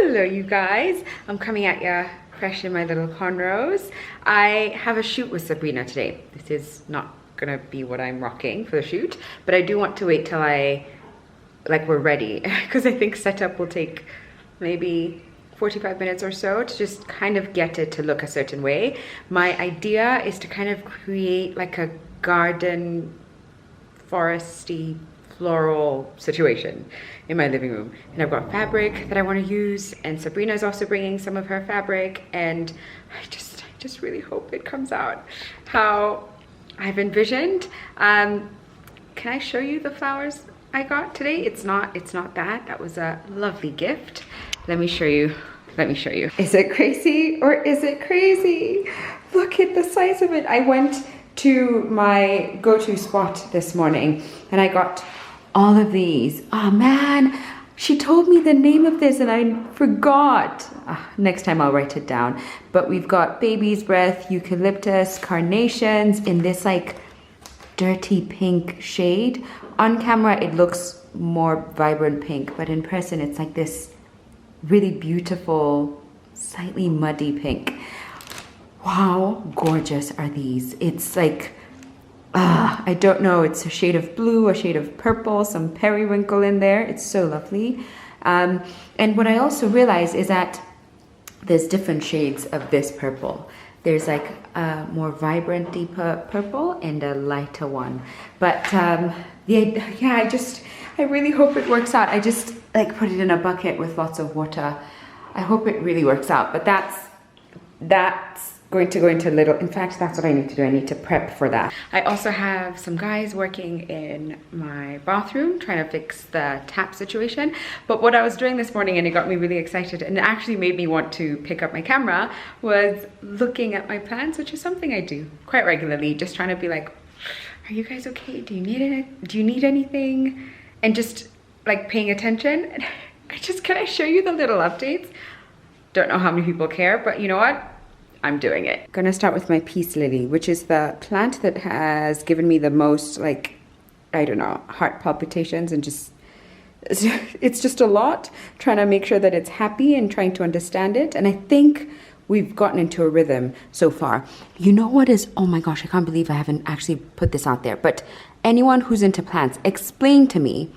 Hello you guys, I'm coming at ya fresh in my little cornrows. I have a shoot with Sabrina today. This is not gonna be what I'm rocking for the shoot, but I do want to wait till we're ready because I think setup will take maybe 45 minutes or so to just kind of get it to look a certain way. My idea is to kind of create like a garden, foresty, floral situation in my living room. And I've got fabric that I want to use, and Sabrina's also bringing some of her fabric, and I just really hope it comes out how I've envisioned. Can I show you the flowers I got today? It's not bad. That was a lovely gift. Let me show you. Is it crazy or is it crazy? Look at the size of it. I went to my go-to spot this morning and I got all of these. Oh man, she told me the name of this and I forgot. Next time I'll write it down. But we've got baby's breath, eucalyptus, carnations in this like dirty pink shade. On camera it looks more vibrant pink, but in person it's like this really beautiful, slightly muddy pink. Wow, gorgeous are these. It's like, I don't know, it's a shade of blue, a shade of purple, some periwinkle in there. It's so lovely. And what I also realized is that there's different shades of this purple. There's like a more vibrant, deeper purple and a lighter one. But yeah, I really hope it works out. I just like put it in a bucket with lots of water. I hope it really works out, but that's going to go into in fact, that's what I need to do. I need to prep for that. I also have some guys working in my bathroom trying to fix the tap situation. But what I was doing this morning, and it got me really excited and it actually made me want to pick up my camera, was looking at my plants, which is something I do quite regularly, just trying to be like, are you guys okay? Do you need anything? And just like paying attention. Can I show you the little updates? Don't know how many people care, but you know what? I'm doing it. I'm gonna start with my peace lily, which is the plant that has given me the most, like, I don't know, heart palpitations, and just, it's just a lot, trying to make sure that it's happy and trying to understand it. And I think we've gotten into a rhythm so far. You know what is, oh my gosh, I can't believe I haven't actually put this out there, but anyone who's into plants, explain to me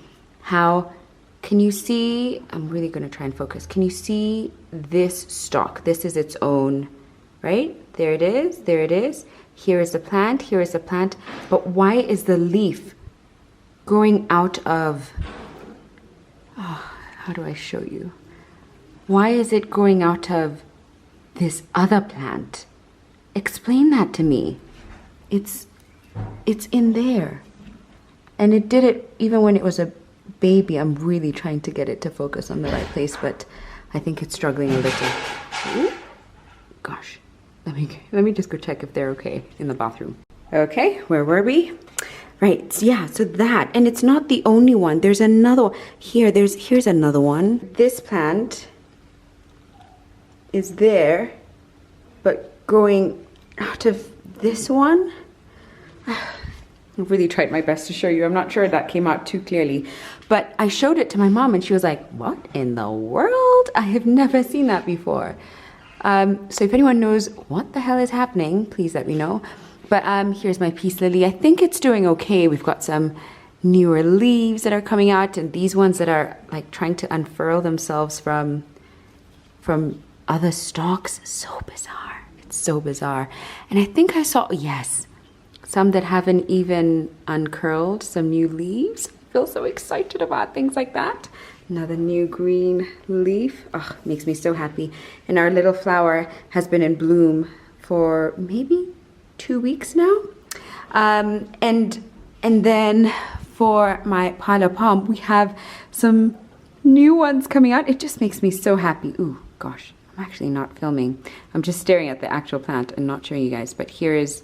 how, can you see, I'm really gonna try and focus. Can you see this stalk? This is its own, right? There it is, there it is. Here is the plant, here is the plant. But why is the leaf growing out of, how do I show you? Why is it growing out of this other plant? Explain that to me. It's in there. And it did it even when it was a baby. I'm really trying to get it to focus on the right place, but I think it's struggling a little. Ooh, gosh. Let me just go check if they're okay in the bathroom. Okay, where were we? Right, yeah, so that, and it's not the only one. There's another one. Here's another one. This plant is there, but growing out of this one. I really tried my best to show you. I'm not sure that came out too clearly, but I showed it to my mom and she was like, what in the world? I have never seen that before. So if anyone knows what the hell is happening, please let me know. But here's my peace lily. I think it's doing okay. We've got some newer leaves that are coming out, and these ones that are like trying to unfurl themselves from other stalks. So bizarre. It's so bizarre. And I think I saw, yes, some that haven't even uncurled, some new leaves. I feel so excited about things like that. Another new green leaf. Oh, makes me so happy. And our little flower has been in bloom for maybe 2 weeks now. And then for my pile of palm, we have some new ones coming out. It just makes me so happy. Ooh, gosh, I'm actually not filming. I'm just staring at the actual plant and not showing you guys. But here is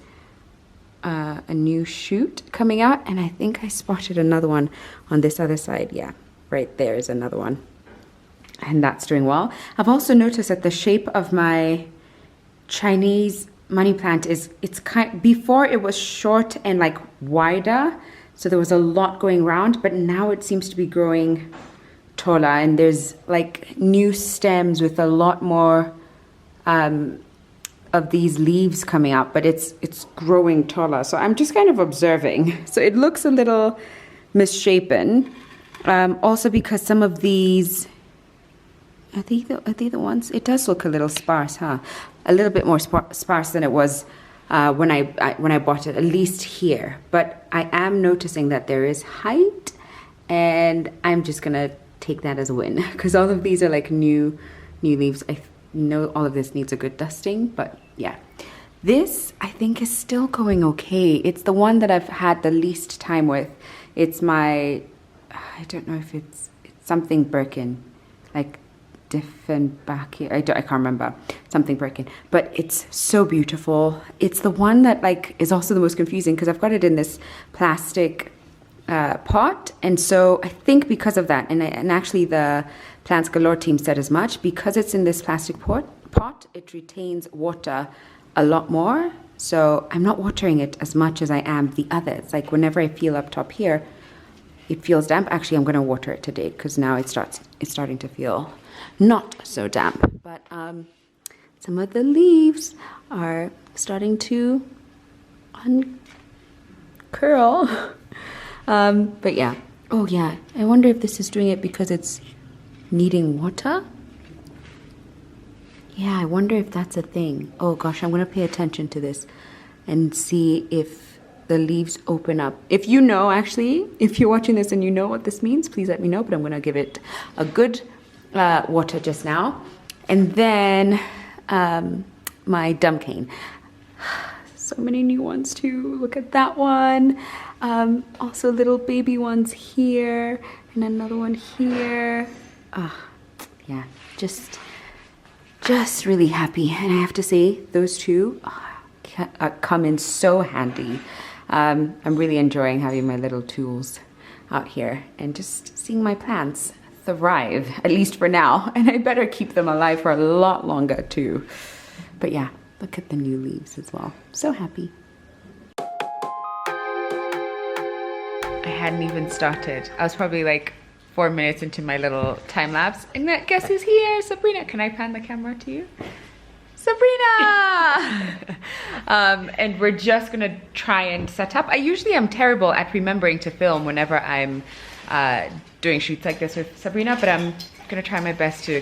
a new shoot coming out, and I think I spotted another one on this other side. Yeah. Right there is another one, and that's doing well. I've also noticed that the shape of my Chinese money plant is, before it was short and like wider, so there was a lot going around, but now it seems to be growing taller, and there's like new stems with a lot more of these leaves coming out, but it's growing taller. So I'm just kind of observing. So it looks a little misshapen. Also because some of these, are they the ones? It does look a little sparse, huh? A little bit more sparse than it was when I bought it, at least here. But I am noticing that there is height, and I'm just gonna take that as a win because all of these are like new leaves. I know all of this needs a good dusting, but yeah. This I think is still going okay. It's the one that I've had the least time with. It's my, I don't know if it's something Birkin, like Diefenbach. I can't remember, something Birkin, but it's so beautiful. It's the one that like is also the most confusing because I've got it in this plastic pot, and so I think because of that, and actually the Plants Galore team said as much, because it's in this plastic pot, it retains water a lot more. So I'm not watering it as much as I am the others. Like whenever I feel up top here, it feels damp. Actually, I'm going to water it today because now it's starting to feel not so damp. But some of the leaves are starting to uncurl. But yeah. Oh yeah. I wonder if this is doing it because it's needing water. Yeah, I wonder if that's a thing. Oh gosh, I'm going to pay attention to this and see if the leaves open up. If you know, actually, if you're watching this and you know what this means, please let me know. But I'm going to give it a good water just now. And then my dumb cane. So many new ones too. Look at that one. Also little baby ones here and another one here. Yeah, just really happy. And I have to say, those two come in so handy. I'm really enjoying having my little tools out here and just seeing my plants thrive, at least for now. And I better keep them alive for a lot longer too. But yeah, look at the new leaves as well. So happy. I hadn't even started. I was probably like 4 minutes into my little time lapse, and guess who's here? Sabrina. Can I pan the camera to you? Sabrina! And we're just gonna try and set up. I usually am terrible at remembering to film whenever I'm doing shoots like this with Sabrina, but I'm gonna try my best to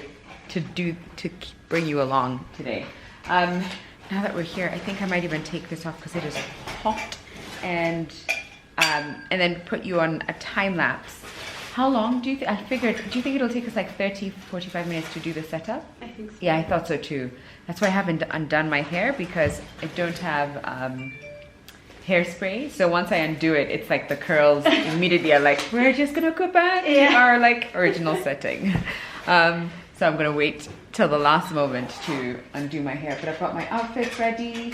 bring you along today. Now that we're here, I think I might even take this off because it is hot, and then put you on a time lapse. How long do you think? Do you think it'll take us like 30-45 minutes to do the setup? I think so. Yeah, I thought so too. That's why I haven't undone my hair, because I don't have hairspray. So once I undo it, it's like the curls immediately are like, we're just gonna go back to our like original setting. So I'm gonna wait till the last moment to undo my hair. But I've got my outfits ready.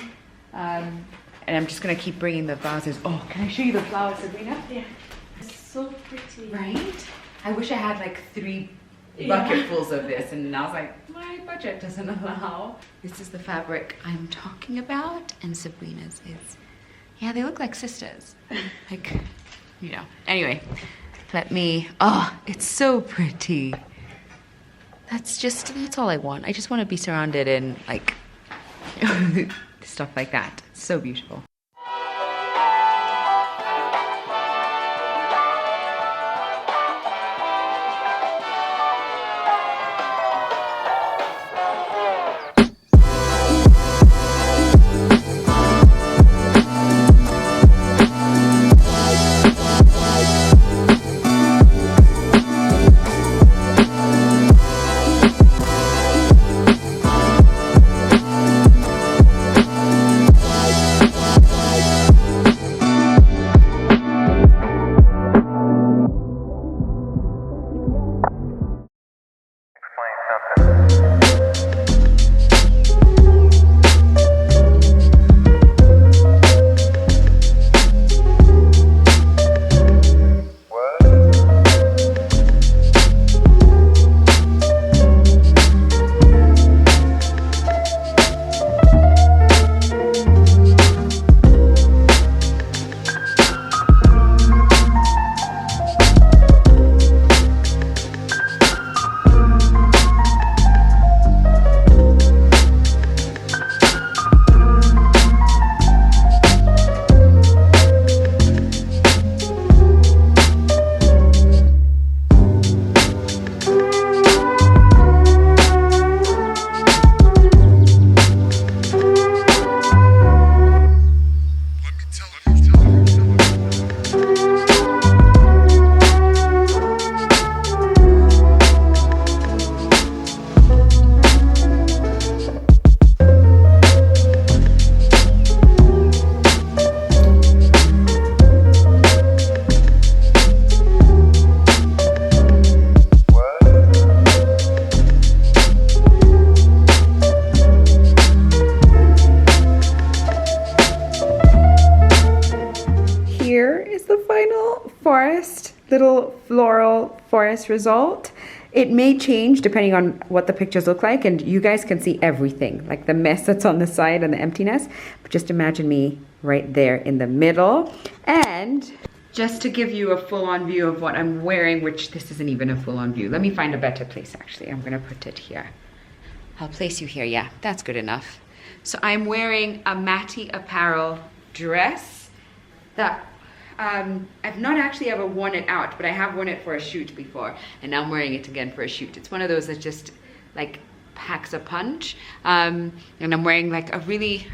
And I'm just gonna keep bringing the vases. Oh, can I show you the flowers, Sabrina? Yeah. It's so pretty. Right? I wish I had like 3 bucketfuls of this, and I was like, my budget doesn't allow. This is the fabric I'm talking about, and Sabrina's is, yeah, they look like sisters. Like, you know. Anyway, it's so pretty. That's all I want. I just want to be surrounded in like stuff like that. It's so beautiful. little floral forest result. It may change depending on what the pictures look like, and you guys can see everything, like the mess that's on the side and the emptiness. But just imagine me right there in the middle. And just to give you a full-on view of what I'm wearing, which this isn't even a full-on view. Let me find a better place, actually. I'm gonna put it here. I'll place you here, yeah, that's good enough. So I'm wearing a Meddy apparel dress that I've not actually ever worn it out, but I have worn it for a shoot before, and now I'm wearing it again for a shoot. It's one of those that just like packs a punch, and I'm wearing like a really,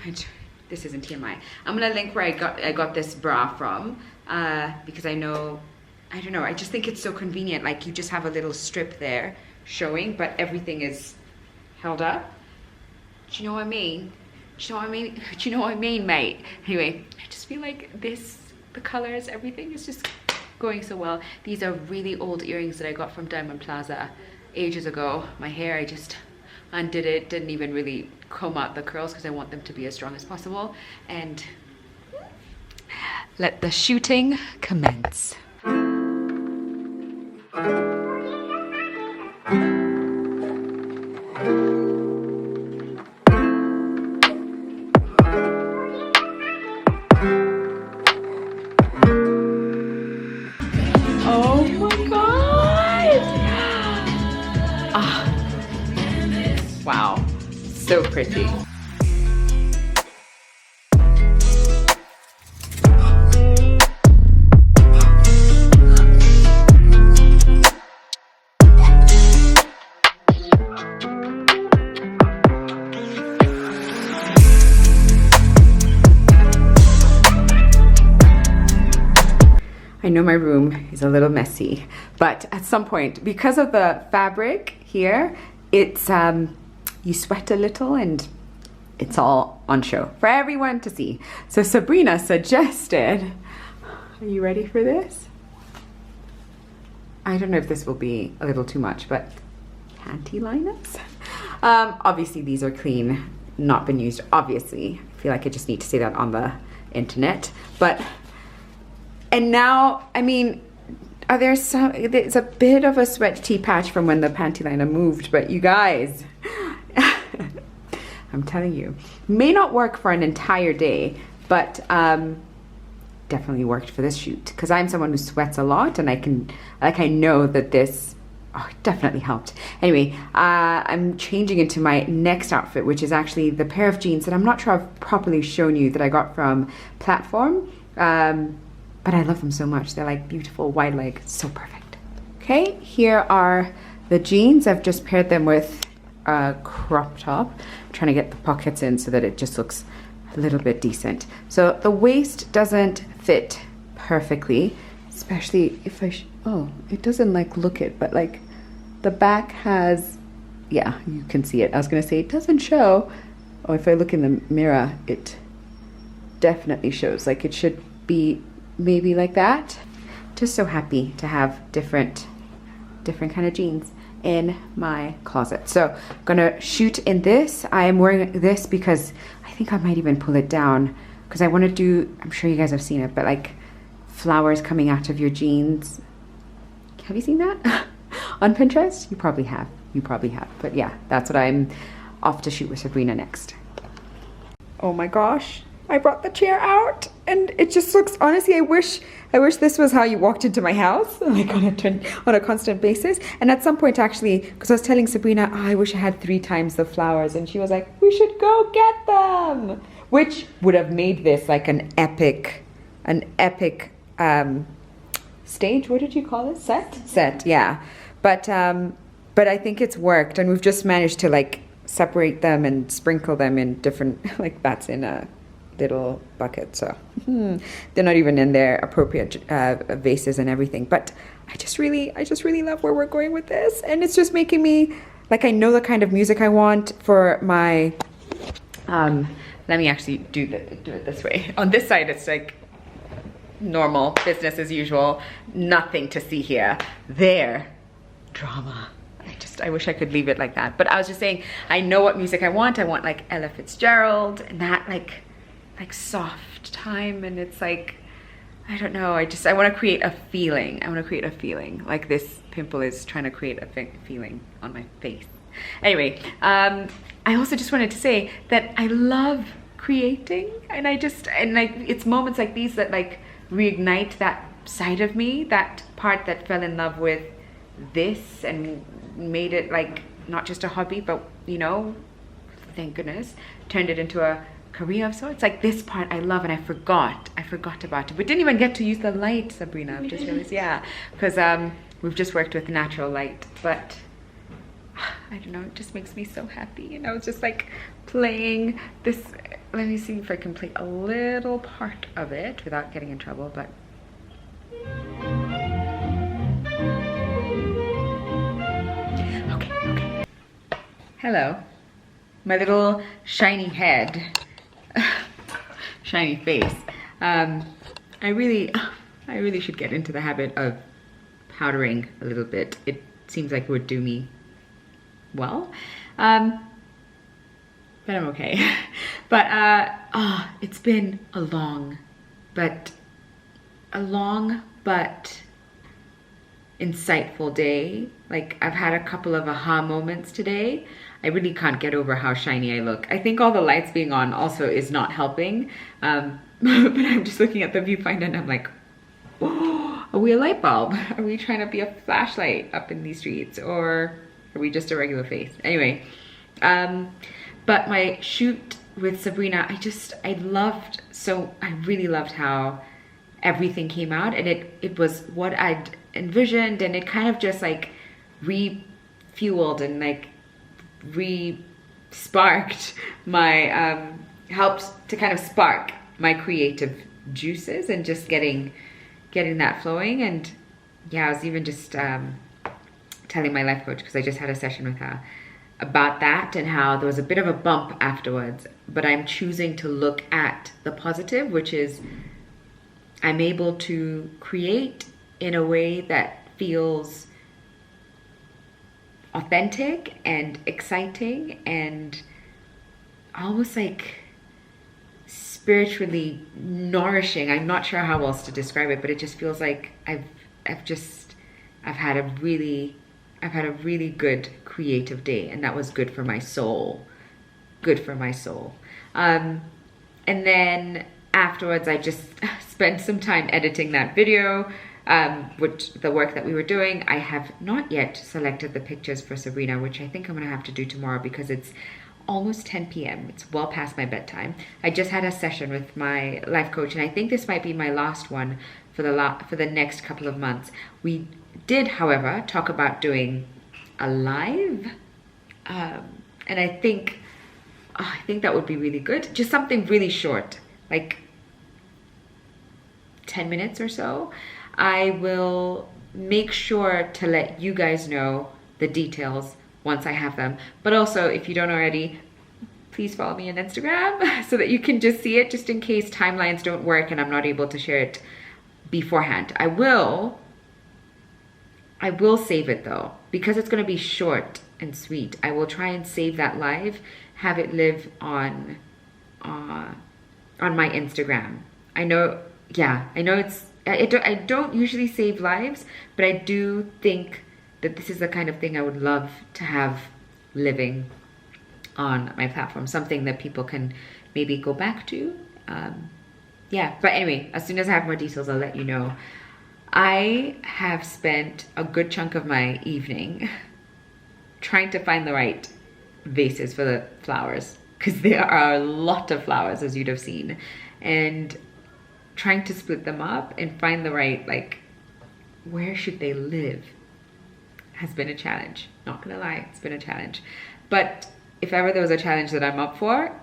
this isn't TMI. I'm gonna link where I got this bra from, because I don't know, I just think it's so convenient. Like you just have a little strip there showing, but everything is held up. Do you know what I mean? Do you know what I mean? Do you know what I mean, mate? Anyway, I just feel like this, the colors, everything is just going so well. These are really old earrings that I got from Diamond Plaza ages ago. My hair, I just undid it, didn't even really comb out the curls because I want them to be as strong as possible. And let the shooting commence. Wow, so pretty. I know my room is a little messy, but at some point, because of the fabric here, it's you sweat a little and it's all on show for everyone to see. So Sabrina suggested, are you ready for this? I don't know if this will be a little too much, but panty liners. Obviously these are clean, not been used, obviously. I feel like I just need to say that on the internet. But, and now, I mean, there's a bit of a sweat tee patch from when the panty liner moved, but you guys, I'm telling you, may not work for an entire day, but definitely worked for this shoot because I'm someone who sweats a lot, and I know that this definitely helped. Anyway, I'm changing into my next outfit, which is actually the pair of jeans that I'm not sure I've properly shown you that I got from Platform, but I love them so much. They're like beautiful wide leg, so perfect. Okay, here are the jeans. I've just paired them with a crop top. I'm trying to get the pockets in so that it just looks a little bit decent. So the waist doesn't fit perfectly, especially if it doesn't like look it, but like the back has, yeah, you can see it. I was gonna say it doesn't show. Oh, if I look in the mirror, it definitely shows. Like it should be maybe like that. Just so happy to have different kind of jeans in my closet. So I'm gonna shoot in this. I am wearing this because I think I might even pull it down because I want to do, I'm sure you guys have seen it, but like flowers coming out of your jeans. Have you seen that on Pinterest? You probably have. But yeah, that's what I'm off to shoot with Sabrina next. Oh my gosh, I brought the chair out and it just looks, honestly, I wish this was how you walked into my house, like on a constant basis. And at some point actually, because I was telling Sabrina, I wish I had 3 times the flowers, and she was like, we should go get them, which would have made this like an epic stage. What did you call it? Set, yeah. But I think it's worked, and we've just managed to like separate them and sprinkle them in different, like that's in a little bucket, so they're not even in their appropriate vases and everything. But I just really love where we're going with this, and it's just making me like, I know the kind of music I want for my let me actually do it this way. On this side it's like normal business as usual, nothing to see here. There, drama. I wish I could leave it like that. But I was just saying, I know what music I want like Ella Fitzgerald and that like soft time, and it's like, I don't know. I want to create a feeling. I want to create a feeling like this pimple is trying to create a feeling on my face. Anyway, I also just wanted to say that I love creating, and it's moments like these that like reignite that side of me, that part that fell in love with this and made it like not just a hobby, but you know, thank goodness, turned it into a career of sorts. Like this part I love, and I forgot about it. We didn't even get to use the light, Sabrina. I've just realized, yeah, because we've just worked with natural light, but I don't know, it just makes me so happy. And I was just like playing this. Let me see if I can play a little part of it without getting in trouble, but okay. Hello, my little shiny head, shiny face. I really should get into the habit of powdering a little bit. It seems like it would do me well, but I'm okay. But it's been a long but insightful day. Like I've had a couple of aha moments today. I really can't get over how shiny I look. I think all the lights being on also is not helping, but I'm just looking at the viewfinder and I'm like, oh, are we a light bulb? Are we trying to be a flashlight up in these streets, or are we just a regular face? Anyway, but my shoot with Sabrina, I really loved how everything came out, and it was what I'd envisioned, and it kind of just like refueled and like re-sparked my, helped to kind of spark my creative juices and just getting that flowing. And yeah, I was even just telling my life coach, because I just had a session with her about that, and how there was a bit of a bump afterwards, but I'm choosing to look at the positive, which is I'm able to create in a way that feels authentic and exciting and almost like spiritually nourishing. I'm not sure how else to describe it, but it just feels like I've had a really good creative day, and that was good for my soul. And then afterwards I just spent some time editing that video, which the work that we were doing. I have not yet selected the pictures for Sabrina, which I think I'm gonna have to do tomorrow because it's almost 10 p.m. It's well past my bedtime. I just had a session with my life coach, and I think this might be my last one for the next couple of months. We did, however, talk about doing a live, and I think that would be really good. Just something really short, like 10 minutes or so. I will make sure to let you guys know the details once I have them. But also, if you don't already, please follow me on Instagram so that you can just see it, just in case timelines don't work and I'm not able to share it beforehand. I will save it though, because it's going to be short and sweet. I will try and save that live, have it live on my Instagram. I know I don't usually save lives, but I do think that this is the kind of thing I would love to have living on my platform, something that people can maybe go back to. Yeah, but anyway, as soon as I have more details, I'll let you know. I have spent a good chunk of my evening trying to find the right vases for the flowers, because there are a lot of flowers, as you'd have seen, and trying to split them up and find the right, like, where should they live has been a challenge. Not gonna lie, it's been a challenge. But if ever there was a challenge that I'm up for,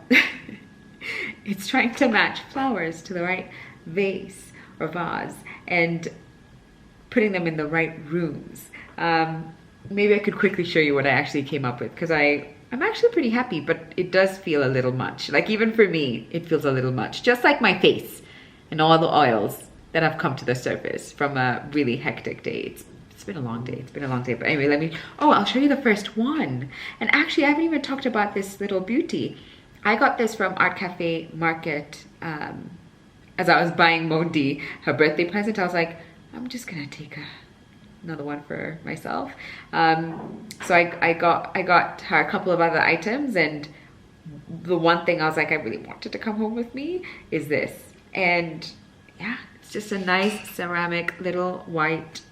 it's trying to match flowers to the right vase or vase and putting them in the right rooms. Maybe I could quickly show you what I actually came up with, because I'm actually pretty happy, but it does feel a little much. Like, even for me, it feels a little much. Just like my face and all the oils that have come to the surface from a really hectic day. It's been a long day. It's been a long day. But anyway, I'll show you the first one. And actually, I haven't even talked about this little beauty. I got this from Art Cafe Market as I was buying Mondi her birthday present, I was like, I'm just gonna take another one for myself. So I got her a couple of other items, and the one thing I was like, I really wanted to come home with me is this. And yeah, it's just a nice ceramic little white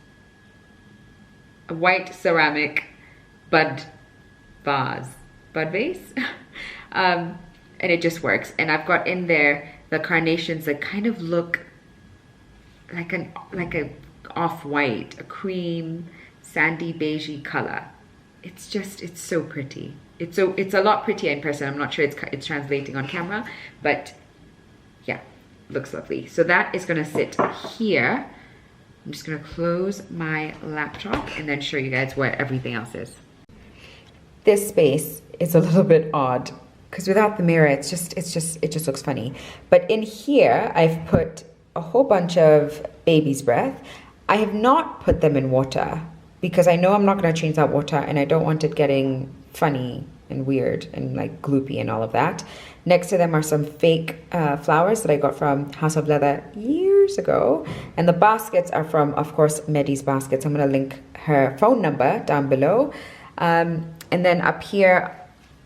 ceramic bud vase. And it just works. And I've got in there the carnations that kind of look like a off-white, a cream, sandy beigey color. It's so pretty. It's a lot prettier in person. I'm not sure it's translating on camera, but yeah, looks lovely. So that is gonna sit here. I'm just gonna close my laptop and then show you guys where everything else is. This space is a little bit odd because without the mirror, it just looks funny. But in here, I've put a whole bunch of baby's breath. I have not put them in water because I know I'm not going to change that water, and I don't want it getting funny and weird and like gloopy and all of that. Next to them are some fake flowers that I got from House of Leather years ago. And the baskets are from, of course, Meddy's baskets. I'm going to link her phone number down below. And then up here,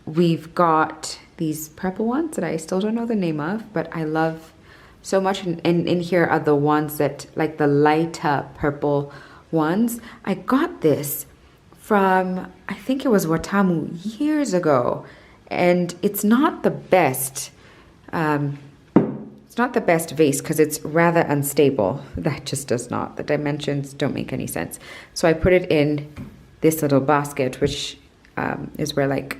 we've got these purple ones that I still don't know the name of, but I love so much. And in here are the ones that, like the lighter purple ones. I got this from, I think it was Watamu years ago. And it's not the best, it's not the best vase because it's rather unstable. That just does not, the dimensions don't make any sense. So I put it in this little basket, which is where like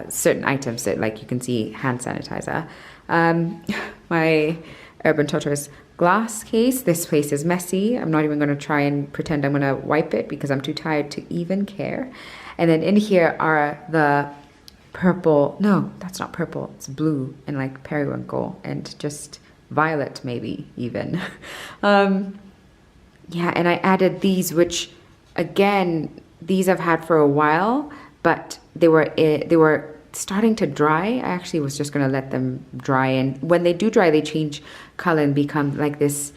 certain items that, like you can see, hand sanitizer. My Urban Tortoise glass case. This place is messy. I'm not even going to try and pretend I'm going to wipe it because I'm too tired to even care. And then in here are the purple, no, that's not purple, it's blue and like periwinkle and just violet maybe even. Yeah, and I added these, which again, these I've had for a while, but they were starting to dry. I actually was just going to let them dry, and when they do dry, they change color and become like this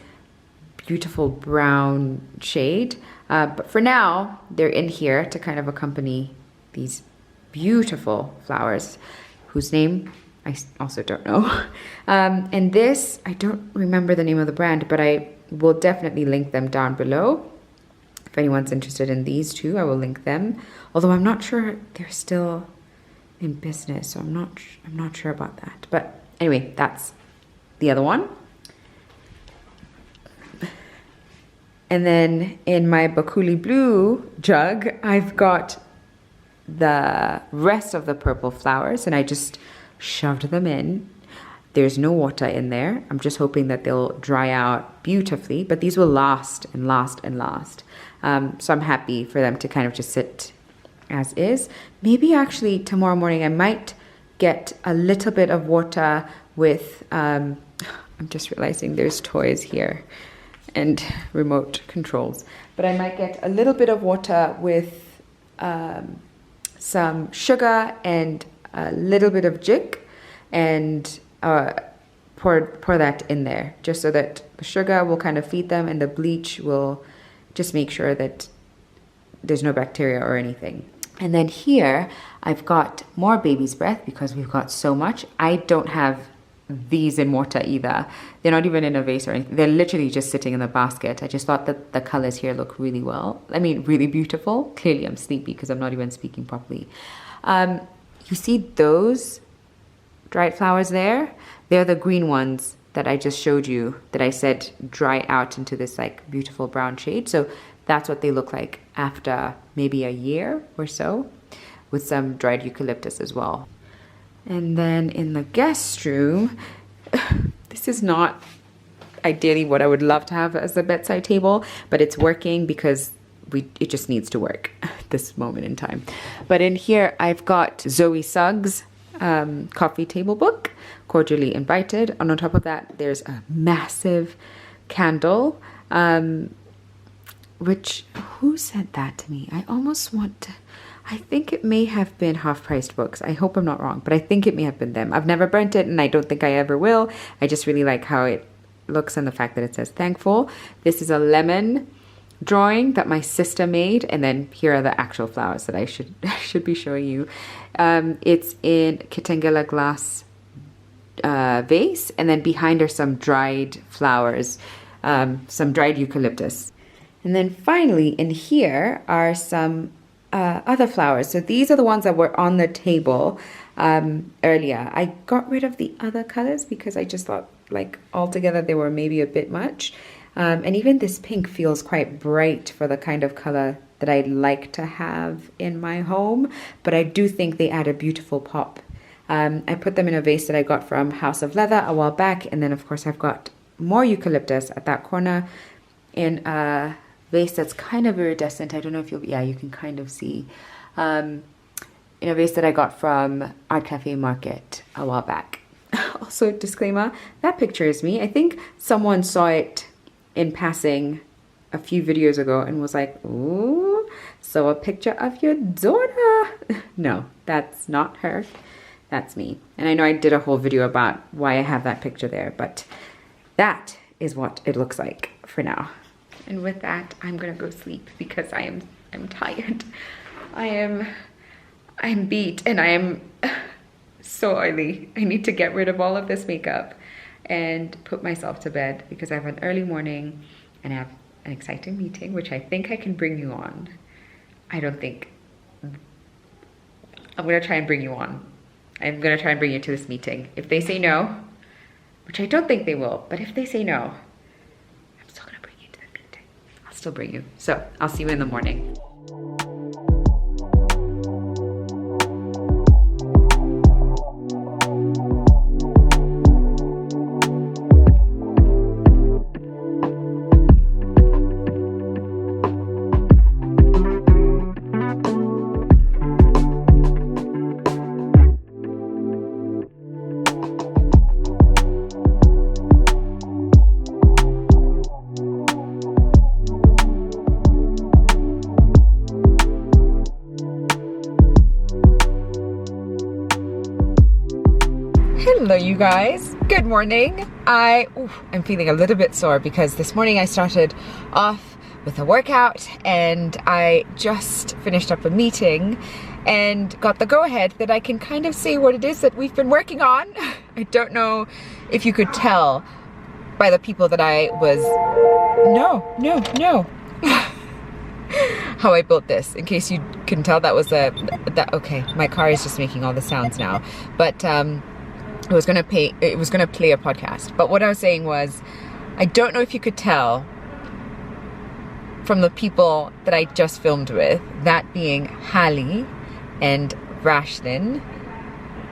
beautiful brown shade. But for now, they're in here to kind of accompany these beautiful flowers, whose name I also don't know. And this, I don't remember the name of the brand, but I will definitely link them down below. If anyone's interested in these two, I will link them. Although I'm not sure they're still in business, so I'm not sure about that. But anyway, that's the other one. And then in my Bakuli Blue jug, I've got the rest of the purple flowers, and I just shoved them in. There's no water in there. I'm just hoping that they'll dry out beautifully, but these will last and last and last. So I'm happy for them to kind of just sit as is. Maybe actually tomorrow morning I might get a little bit of water with, I'm just realizing there's toys here and remote controls, but I might get a little bit of water with some sugar and a little bit of jik, and pour that in there just so that the sugar will kind of feed them and the bleach will just make sure that there's no bacteria or anything. And then here I've got more baby's breath because we've got so much. I don't have these in water either. They're not even in a vase or anything. They're literally just sitting in the basket. I just thought that the colors here look really well. I mean, really beautiful. Clearly I'm sleepy because I'm not even speaking properly. You see those dried flowers there? They're the green ones that I just showed you that I said dry out into this like beautiful brown shade. So that's what they look like after maybe a year or so, with some dried eucalyptus as well. And then in the guest room, this is not ideally what I would love to have as a bedside table, but it's working because it just needs to work at this moment in time. But in here, I've got Zoe Suggs' coffee table book, Cordially Invited. And on top of that, there's a massive candle, which, who sent that to me? I almost want to, I think it may have been Half Priced Books. I hope I'm not wrong, but I think it may have been them. I've never burnt it and I don't think I ever will. I just really like how it looks and the fact that it says thankful. This is a lemon drawing that my sister made, and then here are the actual flowers that I should be showing you. It's in Kitengela glass vase, and then behind are some dried flowers, some dried eucalyptus. And then finally in here are some other flowers. So these are the ones that were on the table earlier. I got rid of the other colors because I just thought like altogether they were maybe a bit much. And even this pink feels quite bright for the kind of color that I'd like to have in my home, but I do think they add a beautiful pop. I put them in a vase that I got from House of Leather a while back, and then of course I've got more eucalyptus at that corner in a vase that's kind of iridescent. I don't know if you can kind of see. In a vase that I got from Art Cafe Market a while back. Also, disclaimer, that picture is me. I think someone saw it in passing a few videos ago and was like, ooh, so a picture of your daughter. No, that's not her. That's me. And I know I did a whole video about why I have that picture there, but that is what it looks like for now. And with that, I'm gonna go sleep because I'm tired. I'm beat and I am so oily. I need to get rid of all of this makeup and put myself to bed because I have an early morning and I have an exciting meeting, which I think I can bring you on. I don't think. I'm gonna try and bring you on. I'm gonna try and bring you to this meeting. If they say no, which I don't think they will, but if they say no, I'm still gonna bring you to the meeting. I'll still bring you. So I'll see you in the morning. Hello you guys, good morning. I'm feeling a little bit sore because this morning I started off with a workout and I just finished up a meeting and got the go-ahead that I can kind of say what it is that we've been working on. I don't know if you could tell by the people that I was... No. How I built this. In case you couldn't tell, that was okay, my car is just making all the sounds now. But it was gonna play a podcast. But what I was saying was, I don't know if you could tell from the people that I just filmed with, that being Hallie and Rashlyn,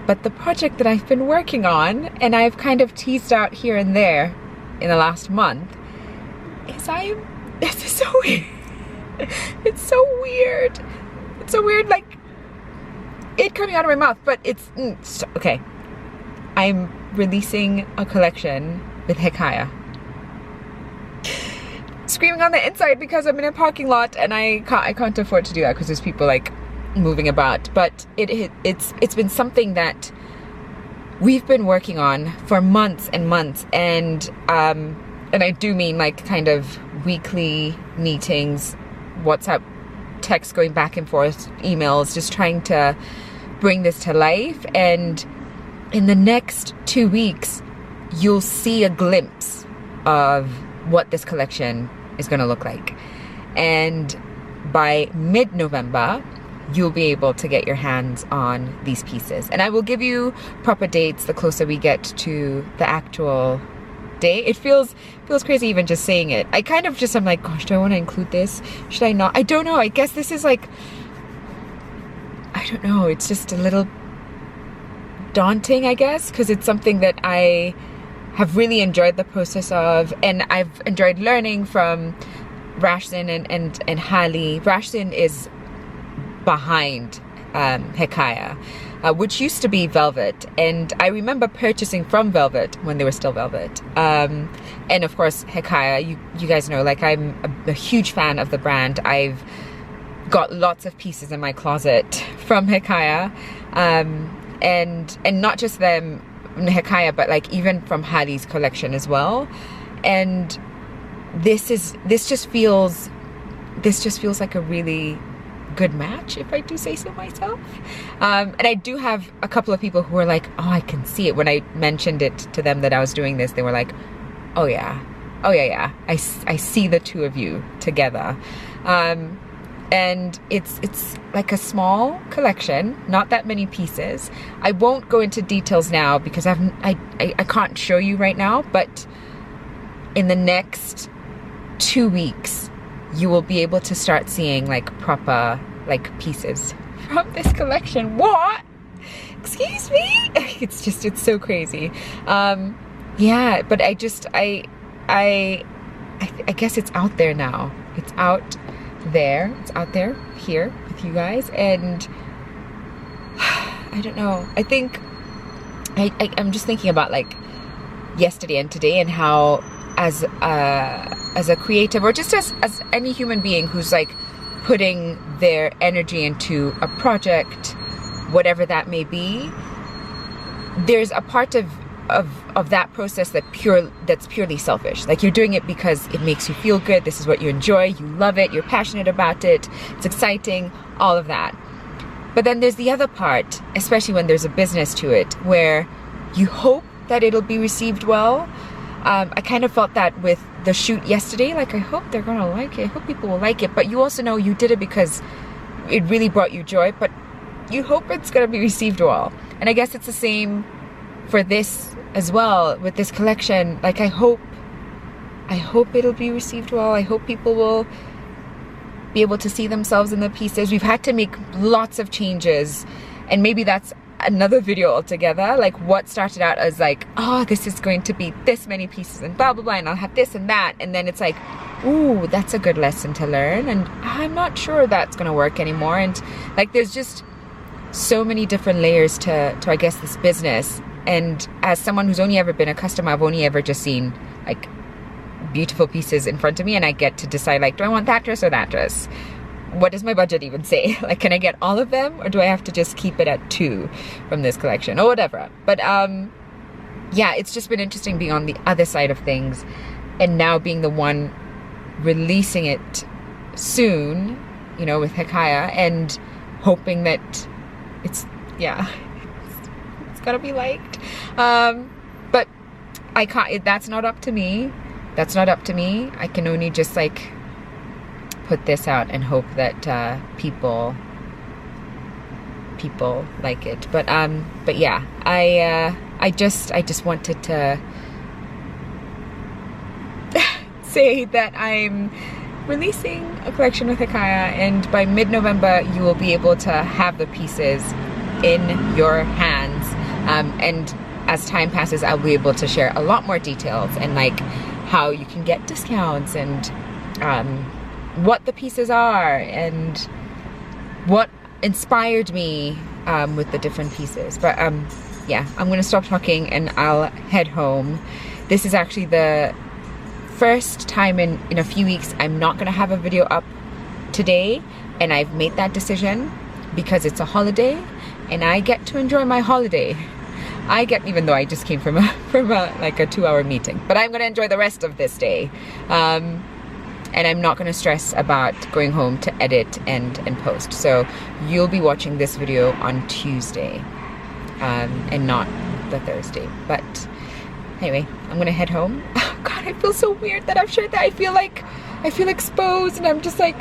but the project that I've been working on and I've kind of teased out here and there in the last month is this is so weird. It's so weird. It's so weird, like it coming out of my mouth, but it's okay. I'm releasing a collection with Hekaya. Screaming on the inside because I'm in a parking lot and I can't afford to do that because there's people like moving about. But it's been something that we've been working on for months and months, and I do mean like kind of weekly meetings, WhatsApp texts going back and forth, emails, just trying to bring this to life. And in the next 2 weeks, you'll see a glimpse of what this collection is going to look like. And by mid-November, you'll be able to get your hands on these pieces. And I will give you proper dates the closer we get to the actual day. It feels crazy even just saying it. I kind of just, I'm like, gosh, do I want to include this? Should I not? I don't know. I guess this is like, I don't know. It's just a little daunting, I guess, because it's something that I have really enjoyed the process of, and I've enjoyed learning from Rashlyn and Hallie. Rashlyn is behind Hekaya, which used to be Velvet, and I remember purchasing from Velvet when they were still Velvet. And of course Hekaya, you guys know, like I'm a huge fan of the brand. I've got lots of pieces in my closet from Hekaya. And not just them, Hekaya, but like even from Hallie's collection as well. And this just feels like a really good match, if I do say so myself. And I do have a couple of people who are like, oh, I can see it. When I mentioned it to them that I was doing this, they were like, oh yeah, I see the two of you together. And it's like a small collection, not that many pieces. I won't go into details now because I can't show you right now, but in the next 2 weeks, you will be able to start seeing like proper like pieces from this collection. What? Excuse me? It's so crazy. Yeah, but I guess it's out there now. It's out there here with you guys, and I don't know. I think I'm just thinking about like yesterday and today, and how as a creative, or just as any human being who's like putting their energy into a project, whatever that may be, there's a part of that process that's purely selfish. Like, you're doing it because it makes you feel good. This is what you enjoy. You love it. You're passionate about it. It's exciting, all of that. But then there's the other part, especially when there's a business to it, where you hope that it'll be received well. I kind of felt that with the shoot yesterday. Like, I hope they're gonna like it. I hope people will like it. But you also know you did it because it really brought you joy. But you hope it's gonna be received well. And I guess it's the same for this as well, with this collection. Like, I hope it'll be received well. I hope people will be able to see themselves in the pieces. We've had to make lots of changes, and maybe that's another video altogether. Like, what started out as like, oh, this is going to be this many pieces and blah blah blah, and I'll have this and that, and then it's like, ooh, that's a good lesson to learn, and I'm not sure that's gonna work anymore. And like, there's just so many different layers to I guess this business. And as someone who's only ever been a customer, I've only ever just seen like beautiful pieces in front of me, and I get to decide, like, do I want that dress or that dress? What does my budget even say? Like, can I get all of them, or do I have to just keep it at 2 from this collection, or whatever? But yeah, it's just been interesting being on the other side of things, and now being the one releasing it soon, you know, with Hekaya, and hoping that it's gotta be liked. But I can't, that's not up to me. I can only just like put this out and hope that people like it. But yeah, I just wanted to say that I'm releasing a collection with Hekaya, and by mid-November you will be able to have the pieces in your hands. And as time passes, I'll be able to share a lot more details, and like how you can get discounts, and what the pieces are, and what inspired me with the different pieces. But yeah, I'm gonna stop talking and I'll head home. This is actually the first time in a few weeks I'm not gonna have a video up today, and I've made that decision because it's a holiday and I get to enjoy my holiday. Even though I just came from a like a 2-hour meeting, but I'm gonna enjoy the rest of this day. And I'm not gonna stress about going home to edit and post. So you'll be watching this video on Tuesday, and not the Thursday. But anyway, I'm gonna head home. Oh God, I feel so weird that I've shared that. I feel exposed, and I'm just like,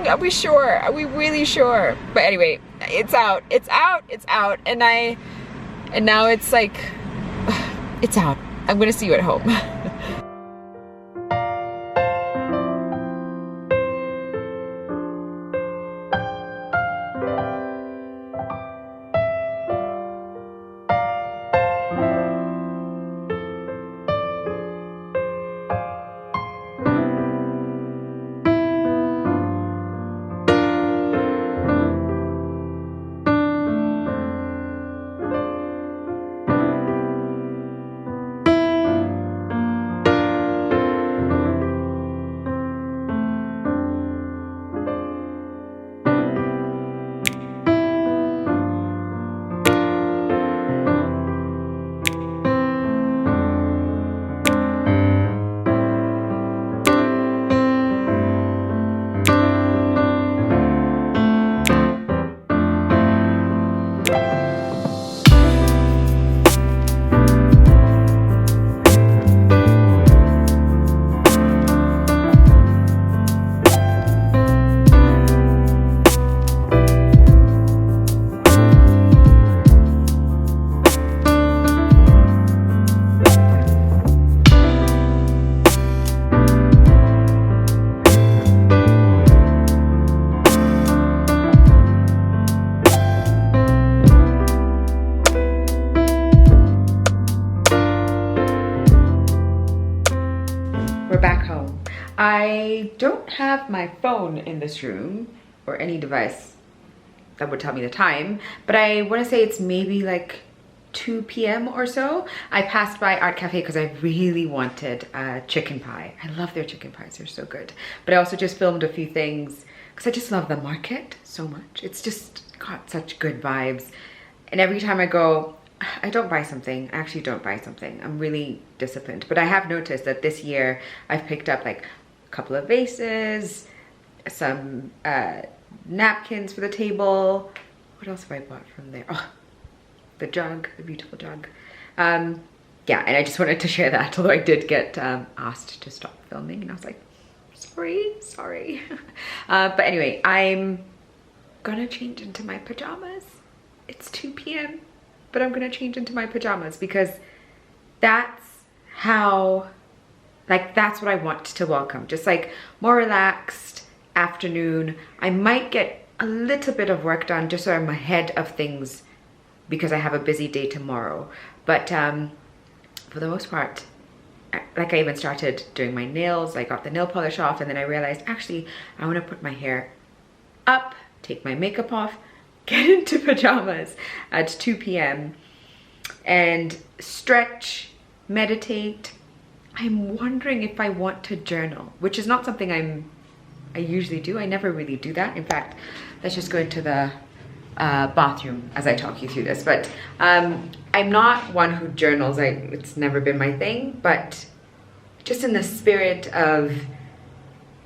are we sure? Are we really sure? But anyway, it's out, and now it's like, it's out. I'm gonna see you at home. I don't have my phone in this room or any device that would tell me the time, but I want to say it's maybe like 2 p.m. or so. I passed by Art Cafe because I really wanted chicken pie. I love their chicken pies, they're so good. But I also just filmed a few things because I just love the market so much. It's just got such good vibes. And every time I go, I don't buy something. I actually don't buy something. I'm really disciplined. But I have noticed that this year I've picked up like a couple of vases, some napkins for the table. What else have I bought from there? Oh, the jug, the beautiful jug. Yeah, and I just wanted to share that, although I did get asked to stop filming and I was like, sorry. But anyway, I'm gonna change into my pajamas. It's 2 p.m. but I'm gonna change into my pajamas because that's how, like, that's what I want to welcome. Just like more relaxed afternoon. I might get a little bit of work done just so I'm ahead of things because I have a busy day tomorrow. But for the most part, like I even started doing my nails. I got the nail polish off and then I realized actually I want to put my hair up, take my makeup off, get into pajamas at 2 p.m. and stretch, meditate. I'm wondering if I want to journal, which is not something I usually do. I never really do that. In fact, let's just go into the bathroom as I talk you through this. But I'm not one who journals. It's never been my thing, but just in the spirit of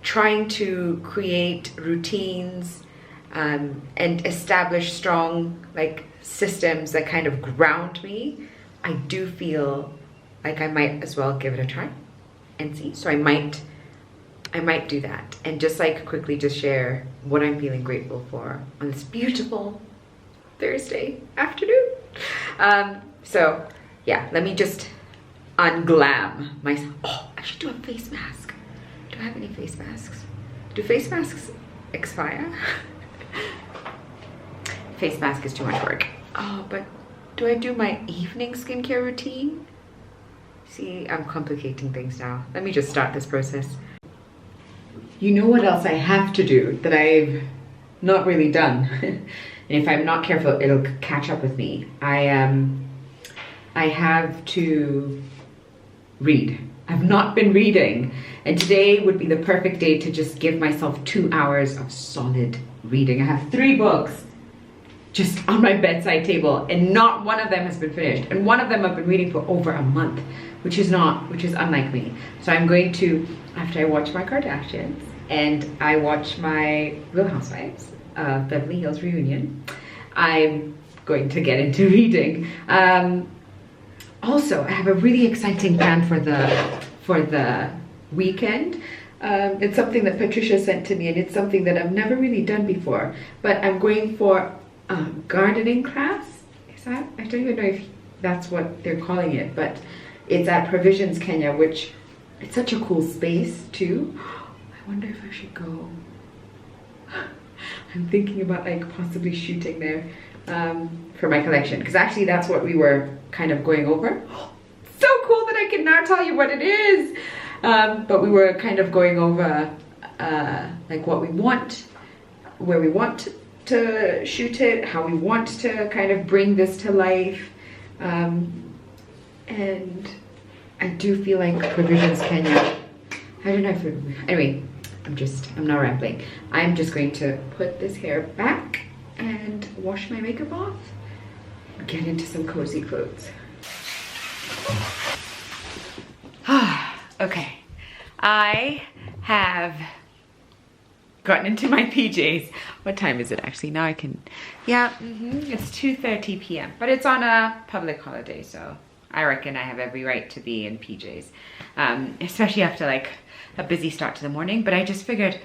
trying to create routines and establish strong like systems that kind of ground me, I do feel like I might as well give it a try and see. So I might do that and just like quickly just share what I'm feeling grateful for on this beautiful Thursday afternoon. So yeah, let me just unglam myself. Oh, I should do a face mask. Do I have any face masks? Do face masks expire? Face mask is too much work. Oh, but do I do my evening skincare routine? See, I'm complicating things now. Let me just start this process. You know what else I have to do that I've not really done? And if I'm not careful, it'll catch up with me. I have to read. I've not been reading. And today would be the perfect day to just give myself 2 hours of solid reading. I have 3 books just on my bedside table and not one of them has been finished. And one of them I've been reading for over a month, which is unlike me. So I'm going to, after I watch my Kardashians and I watch my Real Housewives, Beverly Hills Reunion, I'm going to get into reading. Also, I have a really exciting plan for the weekend. It's something that Patricia sent to me and it's something that I've never really done before, but I'm going for gardening class. Is that? I don't even know if that's what they're calling it, but it's at Provisions Kenya, which it's such a cool space too. I wonder if I should go. I'm thinking about like possibly shooting there for my collection, because actually that's what we were kind of going over. So cool that I can now tell you what it is. But we were kind of going over like what we want, where we want to shoot it, how we want to kind of bring this to life. And I do feel like Provisions Kenya, I don't know if anyway, I'm not rambling. I'm just going to put this hair back and wash my makeup off, get into some cozy clothes. Okay, I have gotten into my PJs. What time is it actually? Now I can, yeah, it's 2:30 p.m. But it's on a public holiday, so I reckon I have every right to be in PJs, especially after like a busy start to the morning. But I just figured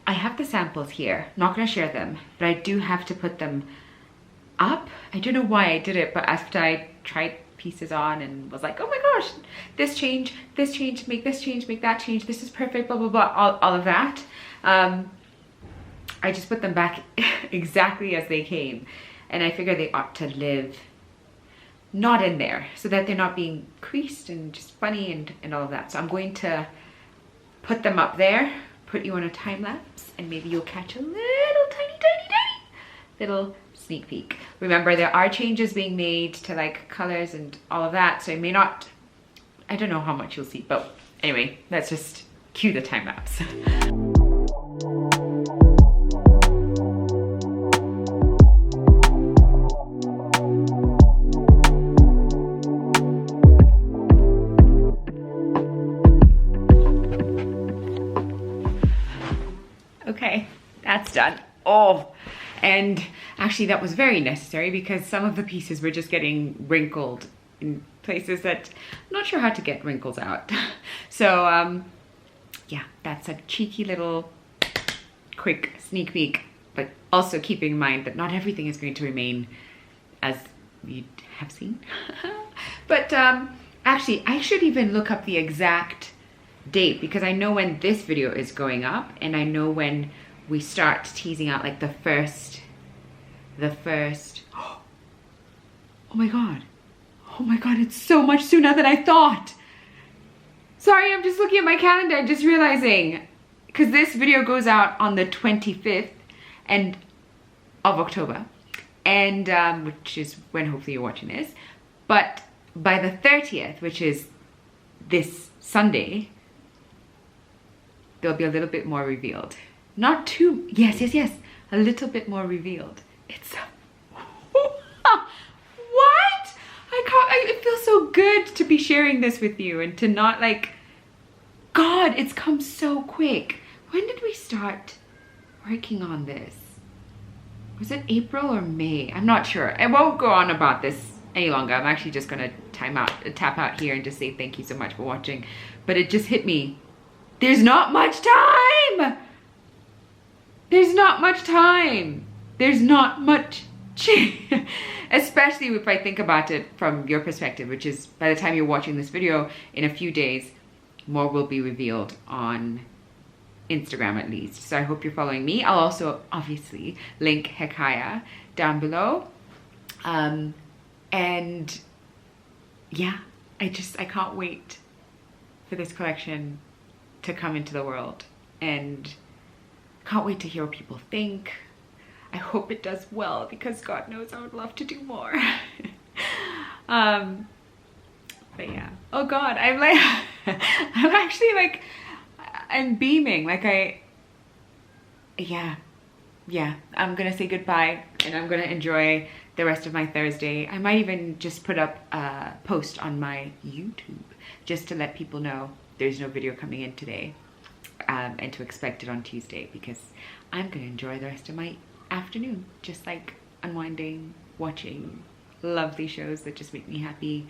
I have the samples here, not gonna share them, but I do have to put them up. I don't know why I did it, but after I tried pieces on and was like, oh my gosh, this change, make this change, make that change, this is perfect, blah, blah, blah, all of that. I just put them back exactly as they came. And I figure they ought to live not in there so that they're not being creased and just funny and all of that. So I'm going to put them up there, put you on a time lapse, and maybe you'll catch a little tiny little sneak peek. Remember, there are changes being made to like colors and all of that, so it may not, I don't know how much you'll see, but anyway, let's just cue the time lapse. Okay, that's done. Oh, and actually that was very necessary because some of the pieces were just getting wrinkled in places that I'm not sure how to get wrinkles out. So yeah, that's a cheeky little quick sneak peek, but also keeping in mind that not everything is going to remain as you have seen. But actually, I should even look up the exact date because I know when this video is going up and I know when we start teasing out like the first oh my god, it's so much sooner than I thought. Sorry, I'm just looking at my calendar and just realizing, because this video goes out on the 25th of October, and which is when hopefully you're watching this, but by the 30th, which is this Sunday, there'll be a little bit more revealed. Not too, yes, a little bit more revealed. It's, what? It feels so good to be sharing this with you and to not like, God, it's come so quick. When did we start working on this? Was it April or May? I'm not sure. I won't go on about this any longer. I'm actually just gonna tap out here and just say thank you so much for watching. But it just hit me. There's not much time. There's not much time. There's not much change. Especially if I think about it from your perspective, which is by the time you're watching this video in a few days, more will be revealed on Instagram at least. So I hope you're following me. I'll also obviously link Hekaya down below. And yeah, I can't wait for this collection to come into the world, and can't wait to hear what people think. I hope it does well because God knows I would love to do more. But yeah, oh God, I'm like, I'm actually like, I'm beaming. Like yeah, I'm gonna say goodbye and I'm gonna enjoy the rest of my Thursday. I might even just put up a post on my YouTube just to let people know there's no video coming in today, and to expect it on Tuesday, because I'm gonna enjoy the rest of my afternoon just like unwinding, watching lovely shows that just make me happy,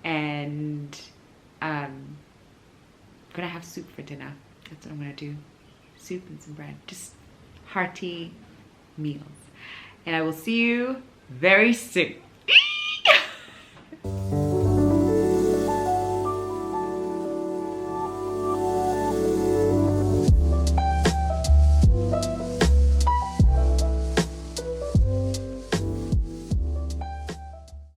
and gonna have soup for dinner. That's what I'm gonna do. Soup and some bread, just hearty meals. And I will see you very soon.